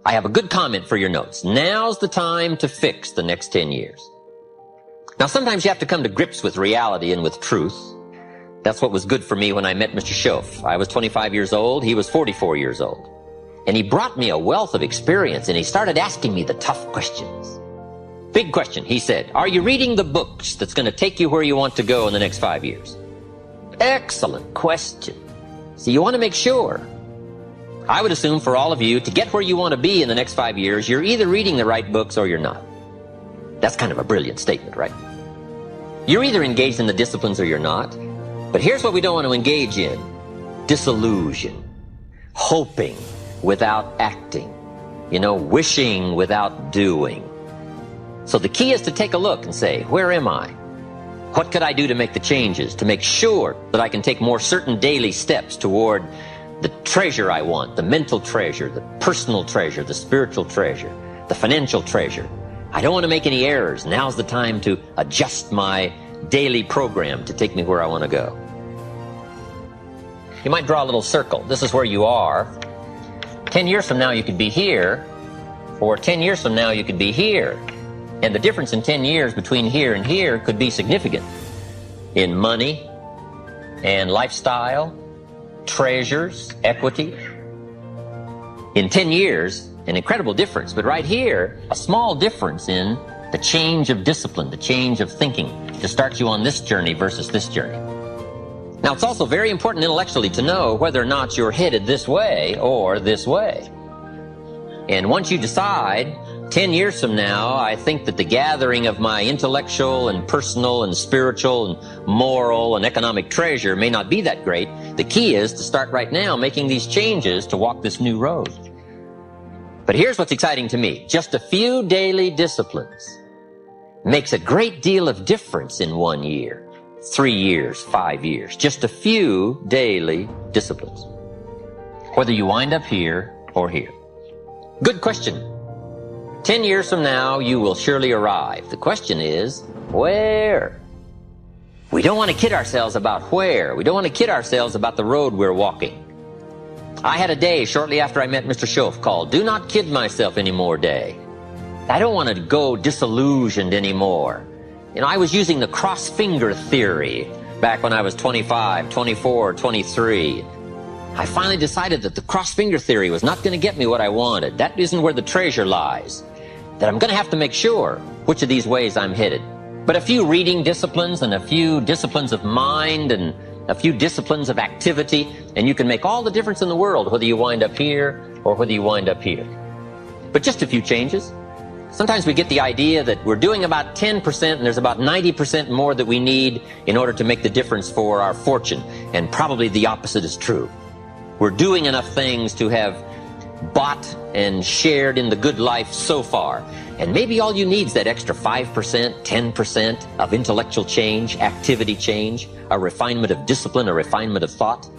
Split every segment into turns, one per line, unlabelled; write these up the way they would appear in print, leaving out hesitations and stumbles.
I have a good comment for your notes. Now's the time to fix the next 10 years. Now, sometimes you have to come to grips with reality and with truth. That's what was good for me when I met Mr. Schoaf. I was 25 years old. He was 44 years old. And he brought me a wealth of experience, and he started asking me the tough questions. Big question, he said, are you reading the books that's going to take you where you want to go in the next 5 years? Excellent question. So you want to make sure. I would assume for all of you, to get where you want to be in the next 5 years, you're either reading the right books or you're not. That's kind of a brilliant statement, right? You're either engaged in the disciplines or you're not. But here's what we don't want to engage in. Disillusion. Hoping without acting. Wishing without doing. So the key is to take a look and say, where am I? What could I do to make the changes, to make sure that I can take more certain daily steps toward the treasure I want, the mental treasure, the personal treasure, the spiritual treasure, the financial treasure. I don't want to make any errors. Now's the time to adjust my daily program to take me where I want to go. You might draw a little circle. This is where you are. 10 years from now you could be here, or 10 years from now you could be here. And the difference in 10 years between here and here could be significant in money and lifestyle, treasures, equity. In 10 years, an incredible difference, but right here, a small difference in the change of discipline, the change of thinking to start you on this journey versus this journey. Now, it's also very important intellectually to know whether or not you're headed this way or this way. And once you decide, 10 years from now, I think that the gathering of my intellectual and personal and spiritual and moral and economic treasure may not be that great. The key is to start right now making these changes to walk this new road. But here's what's exciting to me. Just a few daily disciplines makes a great deal of difference in 1 year, 3 years, 5 years. Just a few daily disciplines. Whether you wind up here or here. Good question. 10 years from now, you will surely arrive. The question is, where? We don't want to kid ourselves about where. We don't want to kid ourselves about the road we're walking. I had a day shortly after I met Mr. Schoaf called Do Not Kid Myself Anymore Day. I don't want to go disillusioned anymore. I was using the cross-finger theory back when I was 25, 24, 23. I finally decided that the cross-finger theory was not going to get me what I wanted. That isn't where the treasure lies. That I'm going to have to make sure which of these ways I'm headed. But a few reading disciplines and a few disciplines of mind and a few disciplines of activity, and you can make all the difference in the world whether you wind up here or whether you wind up here. But just a few changes. Sometimes we get the idea that we're doing about 10% and there's about 90% more that we need in order to make the difference for our fortune. And probably the opposite is true. We're doing enough things to have bought and shared in the good life so far. And maybe all you need is that extra 5%, 10% of intellectual change, activity change, a refinement of discipline, a refinement of thought.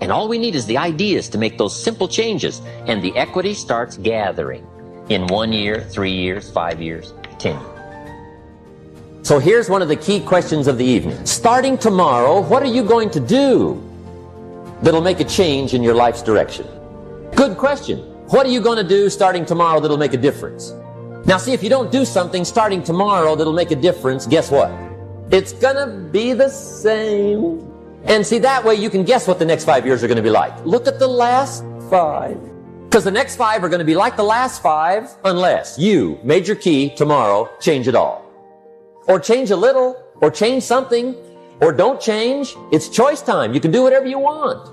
And all we need is the ideas to make those simple changes. And the equity starts gathering in 1 year, 3 years, 5 years, 10 years. So here's one of the key questions of the evening. Starting tomorrow, what are you going to do that'll make a change in your life's direction? Good question. What are you going to do starting tomorrow that'll make a difference? Now see, if you don't do something starting tomorrow that'll make a difference, guess what? It's going to be the same. And see, that way you can guess what the next 5 years are going to be like. Look at the last 5. Because the next 5 are going to be like the last 5 unless you, major key, tomorrow, change it all. Or change a little, or change something, or don't change. It's choice time. You can do whatever you want.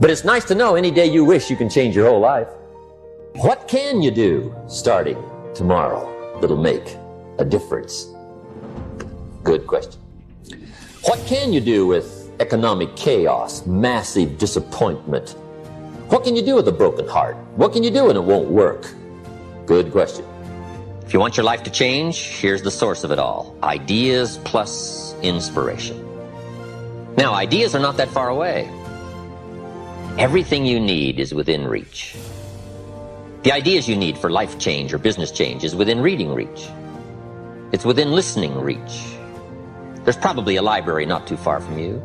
But it's nice to know any day you wish you can change your whole life. What can you do starting tomorrow that'll make a difference? Good question. What can you do with economic chaos, massive disappointment? What can you do with a broken heart? What can you do when it won't work? Good question. If you want your life to change, here's the source of it all. Ideas plus inspiration. Now, ideas are not that far away. Everything you need is within reach. The ideas you need for life change or business change is within reading reach. It's within listening reach. There's probably a library not too far from you.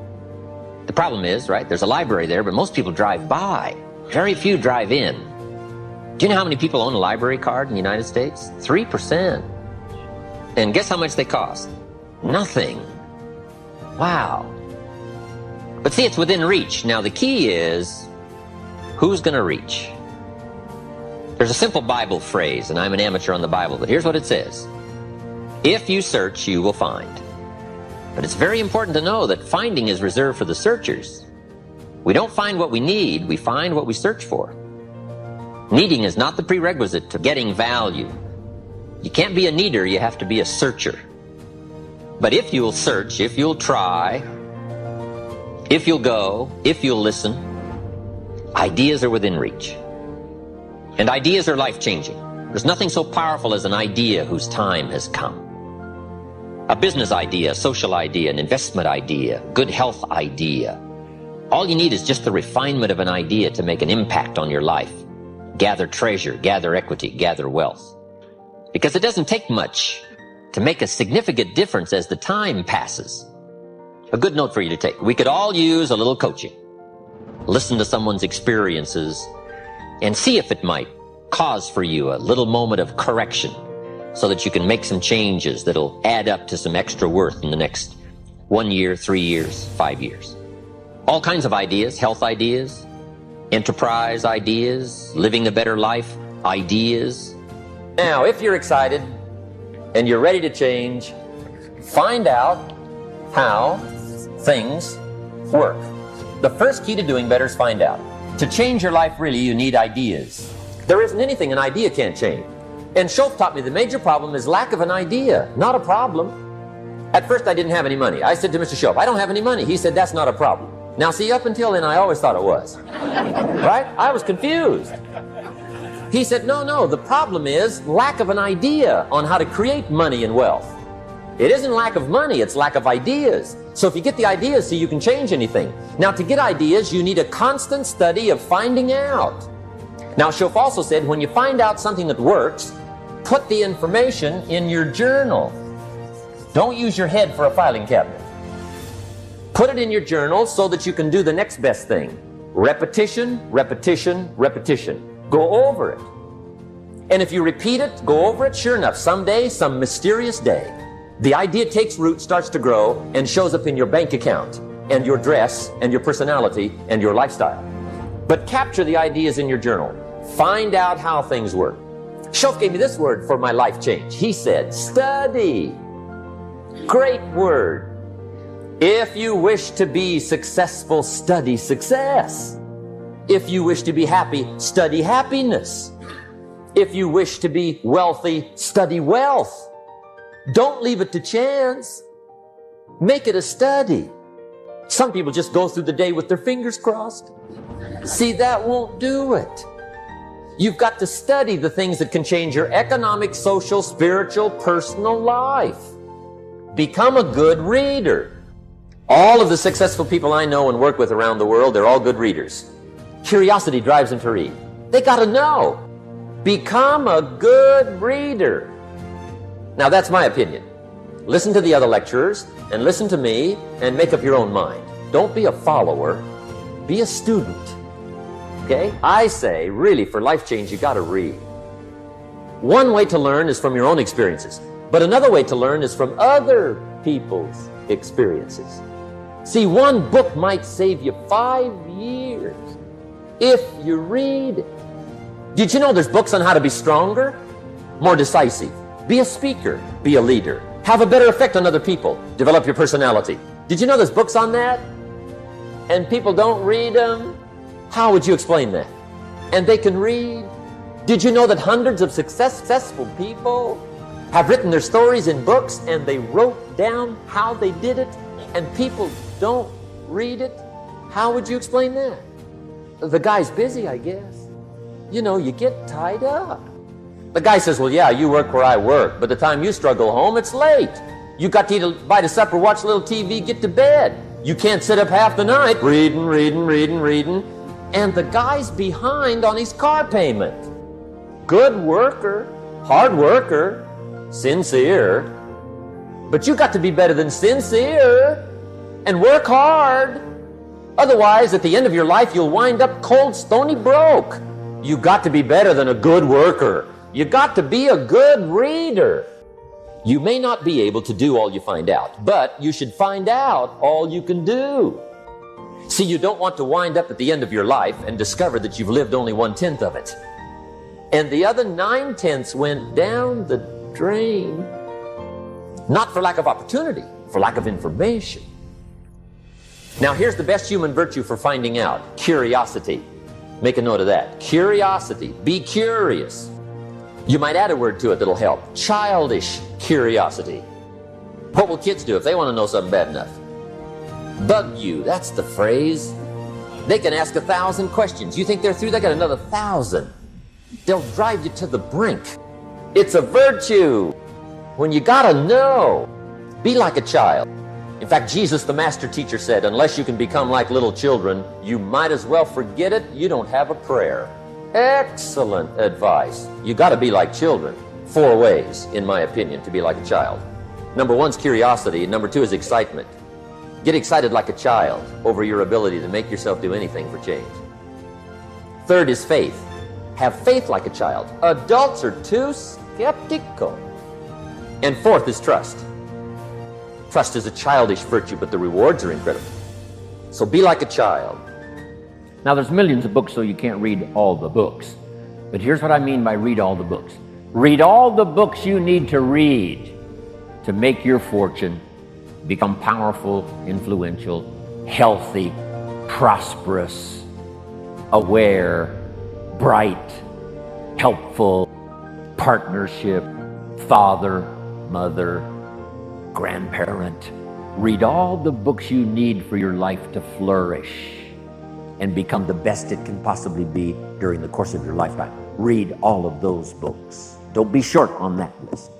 The problem is, right, there's a library there, but most people drive by. Very few drive in. Do you know how many people own a library card in the United States? 3%. And guess how much they cost? Nothing. Wow. But see, it's within reach. Now the key is, who's going to reach? There's a simple Bible phrase, and I'm an amateur on the Bible, but here's what it says. If you search, you will find. But it's very important to know that finding is reserved for the searchers. We don't find what we need, we find what we search for. Needing is not the prerequisite to getting value. You can't be a needer, you have to be a searcher. But if you'll search, if you'll try, if you'll go, if you'll listen, ideas are within reach. And ideas are life-changing. There's nothing so powerful as an idea whose time has come. A business idea, a social idea, an investment idea, good health idea. All you need is just the refinement of an idea to make an impact on your life. Gather treasure, gather equity, gather wealth. Because it doesn't take much to make a significant difference as the time passes. A good note for you to take. We could all use a little coaching. Listen to someone's experiences and see if it might cause for you a little moment of correction so that you can make some changes that'll add up to some extra worth in the next 1 year, 3 years, 5 years. All kinds of ideas, health ideas, enterprise ideas, living a better life ideas. Now, if you're excited and you're ready to change, find out how things work. The first key to doing better is find out. To change your life, really, you need ideas. There isn't anything an idea can't change. And Schultz taught me the major problem is lack of an idea, not a problem. At first, I didn't have any money. I said to Mr. Schultz, I don't have any money. He said, that's not a problem. Now, see, up until then, I always thought it was. Right? I was confused. He said, no, the problem is lack of an idea on how to create money and wealth. It isn't lack of money, it's lack of ideas. So if you get the ideas, see, you can change anything. Now, to get ideas, you need a constant study of finding out. Now, Schultz also said, when you find out something that works, put the information in your journal. Don't use your head for a filing cabinet. Put it in your journal so that you can do the next best thing. Repetition, repetition, repetition. Go over it. And if you repeat it, go over it, sure enough, someday, some mysterious day, the idea takes root, starts to grow, and shows up in your bank account, and your dress, and your personality, and your lifestyle. But capture the ideas in your journal. Find out how things work. Schultz gave me this word for my life change. He said, study. Great word. If you wish to be successful, study success. If you wish to be happy, study happiness. If you wish to be wealthy, study wealth. Don't leave it to chance. Make it a study. Some people just go through the day with their fingers crossed. See, that won't do it. You've got to study the things that can change your economic, social, spiritual, personal life. Become a good reader. All of the successful people I know and work with around the world, they're all good readers. Curiosity drives them to read. They got to know. Become a good reader. Now, that's my opinion. Listen to the other lecturers and listen to me and make up your own mind. Don't be a follower. Be a student. Okay? I say, really, for life change, you got to read. One way to learn is from your own experiences, but another way to learn is from other people's experiences. See, one book might save you 5 years if you read it. Did you know there's books on how to be stronger, more decisive? Be a speaker, be a leader, have a better effect on other people, develop your personality. Did you know there's books on that? And people don't read them? How would you explain that? And they can read? Did you know that hundreds of successful people have written their stories in books and they wrote down how they did it and people don't read it? How would you explain that? The guy's busy, I guess. You know, you get tied up. The guy says, well, yeah, you work where I work, but the time you struggle home, it's late. You got to eat a bite of supper, watch a little TV, get to bed. You can't sit up half the night reading. And the guy's behind on his car payment. Good worker, hard worker, sincere. But you got to be better than sincere and work hard. Otherwise, at the end of your life, you'll wind up cold, stony broke. You got to be better than a good worker. You got to be a good reader. You may not be able to do all you find out, but you should find out all you can do. See, you don't want to wind up at the end of your life and discover that you've lived only 1/10 of it. And the other 9/10 went down the drain. Not for lack of opportunity, for lack of information. Now, here's the best human virtue for finding out: curiosity. Make a note of that. Curiosity. Be curious. You might add a word to it that'll help. Childish curiosity. What will kids do if they want to know something bad enough? Bug you. That's the phrase. They can ask 1,000 questions. You think they're through? They got another 1,000. They'll drive you to the brink. It's a virtue. When you gotta know, be like a child. In fact, Jesus, the master teacher, said, unless you can become like little children, you might as well forget it. You don't have a prayer. Excellent advice. You got to be like children. 4 ways, in my opinion, to be like a child. Number 1 is curiosity, and number 2 is excitement. Get excited like a child over your ability to make yourself do anything for change. 3rd is faith. Have faith like a child. Adults are too skeptical. And 4th is trust. Trust is a childish virtue, but the rewards are incredible. So be like a child. Now, there's millions of books, so you can't read all the books. But here's what I mean by read all the books. Read all the books you need to read to make your fortune, become powerful, influential, healthy, prosperous, aware, bright, helpful, partnership, father, mother, grandparent. Read all the books you need for your life to flourish and become the best it can possibly be during the course of your lifetime. Read all of those books. Don't be short on that list.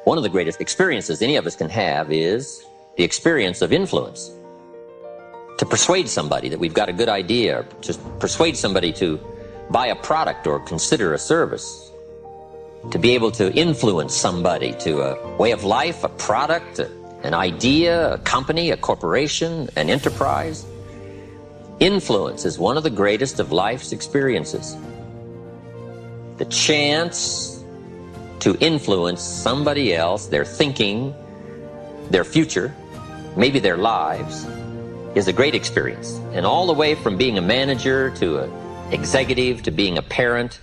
One of the greatest experiences any of us can have is the experience of influence. To persuade somebody that we've got a good idea, or to persuade somebody to buy a product or consider a service. To be able to influence somebody to a way of life, a product, an idea, a company, a corporation, an enterprise. Influence is one of the greatest of life's experiences. The chance to influence somebody else, their thinking, their future, maybe their lives, is a great experience. And all the way from being a manager to an executive to being a parent,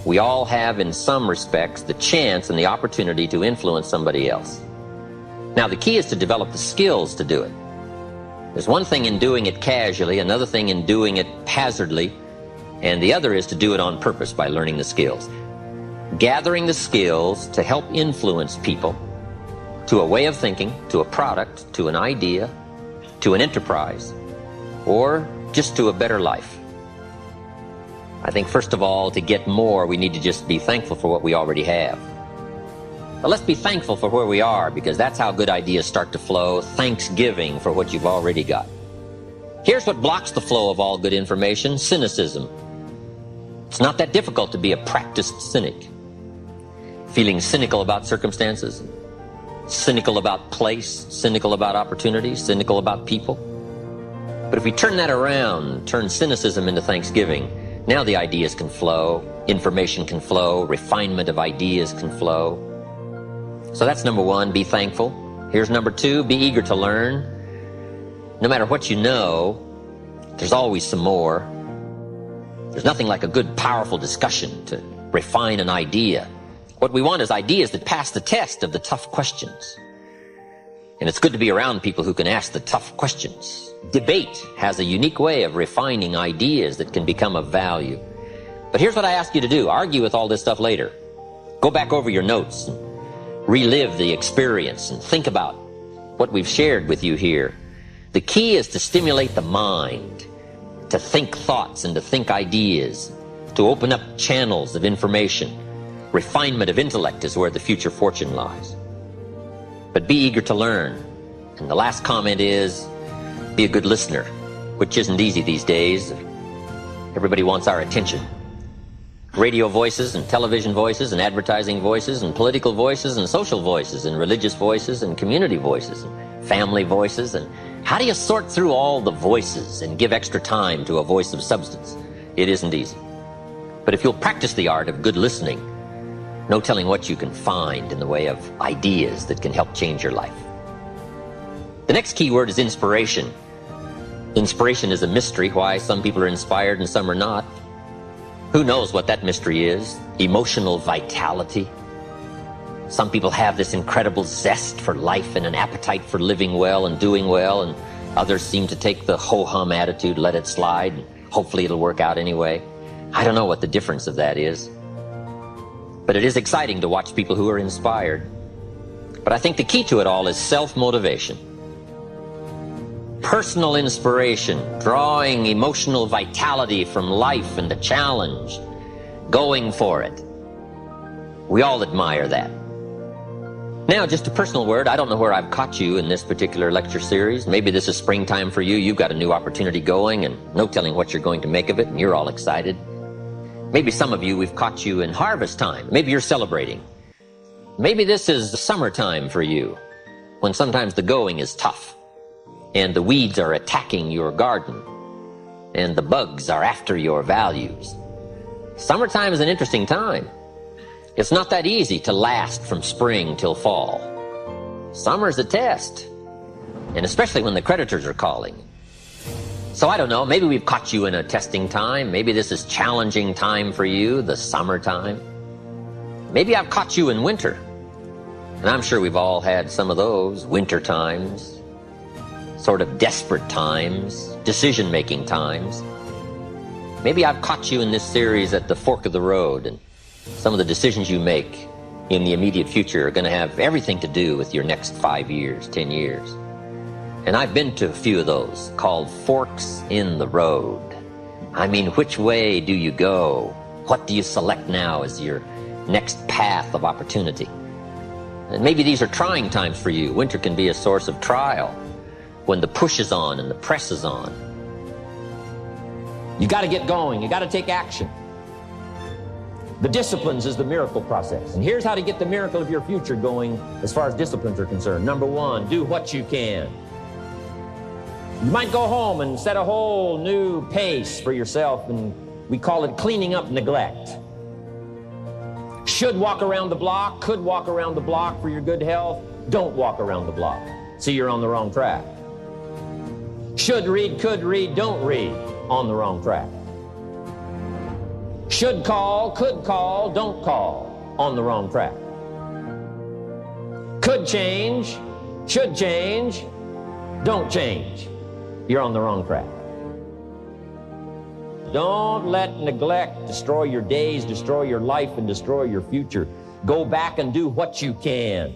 we all have, in some respects, the chance and the opportunity to influence somebody else. Now, the key is to develop the skills to do it. There's one thing in doing it casually, another thing in doing it hazardly, and the other is to do it on purpose by learning the skills. Gathering the skills to help influence people to a way of thinking, to a product, to an idea, to an enterprise, or just to a better life. I think, first of all, to get more, we need to just be thankful for what we already have. But let's be thankful for where we are, because that's how good ideas start to flow. Thanksgiving for what you've already got. Here's what blocks the flow of all good information: cynicism. It's not that difficult to be a practiced cynic. Feeling cynical about circumstances, cynical about place, cynical about opportunities, cynical about people. But if we turn that around, turn cynicism into thanksgiving, now the ideas can flow, information can flow, refinement of ideas can flow. So that's number 1, be thankful. Here's number 2, be eager to learn. No matter what you know, there's always some more. There's nothing like a good, powerful discussion to refine an idea. What we want is ideas that pass the test of the tough questions. And it's good to be around people who can ask the tough questions. Debate has a unique way of refining ideas that can become of value. But here's what I ask you to do. Argue with all this stuff later. Go back over your notes and relive the experience and think about what we've shared with you here. The key is to stimulate the mind, to think thoughts and to think ideas, to open up channels of information. Refinement of intellect is where the future fortune lies. But be eager to learn. And the last comment is, be a good listener, which isn't easy these days. Everybody wants our attention. Radio voices and television voices and advertising voices and political voices and social voices and religious voices and community voices and family voices. And how do you sort through all the voices and give extra time to a voice of substance? It isn't easy. But if you'll practice the art of good listening, no telling what you can find in the way of ideas that can help change your life. The next key word is inspiration. Inspiration is a mystery, why some people are inspired and some are not. Who knows what that mystery is? Emotional vitality. Some people have this incredible zest for life and an appetite for living well and doing well, and others seem to take the ho-hum attitude, let it slide, and hopefully it'll work out anyway. I don't know what the difference of that is. But it is exciting to watch people who are inspired. But I think the key to it all is self-motivation. Personal inspiration, drawing emotional vitality from life and the challenge, going for it. We all admire that. Now, just a personal word. I don't know where I've caught you in this particular lecture series. Maybe this is springtime for you. You've got a new opportunity going and no telling what you're going to make of it, and you're all excited. Maybe some of you, we've caught you in harvest time. Maybe you're celebrating. Maybe this is the summertime for you, when sometimes the going is tough, and the weeds are attacking your garden, and the bugs are after your values. Summertime is an interesting time. It's not that easy to last from spring till fall. Summer's a test, and especially when the creditors are calling. So I don't know, maybe we've caught you in a testing time. Maybe this is challenging time for you, the summertime. Maybe I've caught you in winter, and I'm sure we've all had some of those winter times, sort of desperate times, decision-making times. Maybe I've caught you in this series at the fork of the road, and some of the decisions you make in the immediate future are going to have everything to do with your next 5 years, 10 years. And I've been to a few of those called forks in the road. I mean, which way do you go? What do you select now as your next path of opportunity? And maybe these are trying times for you. Winter can be a source of trial when the push is on and the press is on. You got to get going. You got to take action. The disciplines is the miracle process. And here's how to get the miracle of your future going as far as disciplines are concerned. Number one, do what you can. You might go home and set a whole new pace for yourself, and we call it cleaning up neglect. Should walk around the block, could walk around the block for your good health. Don't walk around the block. See, you're on the wrong track. Should read, could read, don't read. On the wrong track. Should call, could call, don't call. On the wrong track. Could change, should change, don't change. You're on the wrong track. Don't let neglect destroy your days, destroy your life, and destroy your future. Go back and do what you can.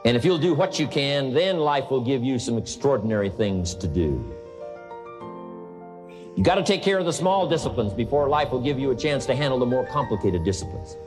And if you'll do what you can, then life will give you some extraordinary things to do. You got to take care of the small disciplines before life will give you a chance to handle the more complicated disciplines.